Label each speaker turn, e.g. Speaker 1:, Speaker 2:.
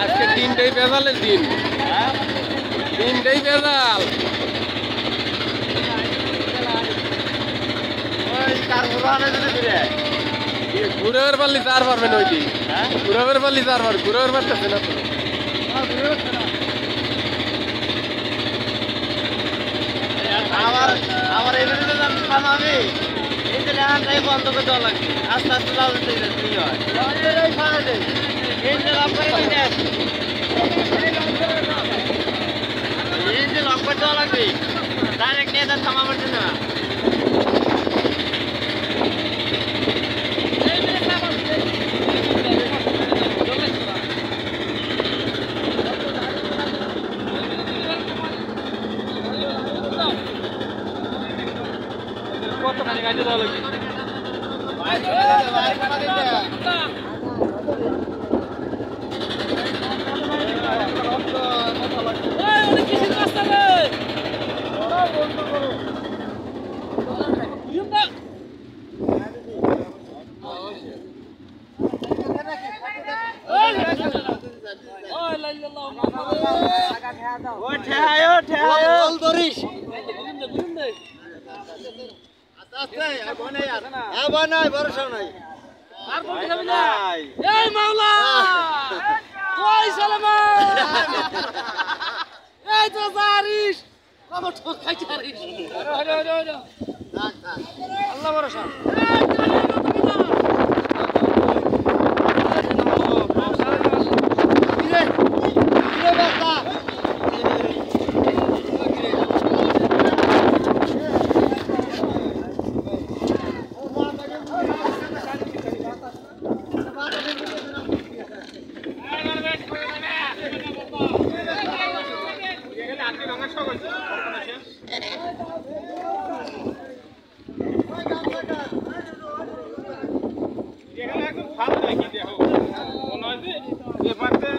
Speaker 1: আজকে তিনটাই বেজালের দিন, তিনটাই বেজাল। ঘুরের পারলি চার পারবেন ওই দিন, ঘুরের পারলি চার পার, ঘুরের পারতেছে না তো।
Speaker 2: আমার এই আমি এই যে লেহানটাই বন্ধ করে দেওয়া লাগবে, আস্তে আস্তে লাল হয় এই যে লক করে এই যে লক করে দেওয়া লাগবে, ডাইরেক্ট নিয়ে যাচ্ছে আমার জন্য।
Speaker 1: কতখানি গাইতে দেওয়া লাগবে?
Speaker 2: ভরসা নাই
Speaker 3: এই মাওলা কই সালামা এই তো জারিস কত ঠক খাইছে জারিস আল্লাহ ভরসা
Speaker 1: ভালো নাকি দেখো মনে হয় যে এ পারতে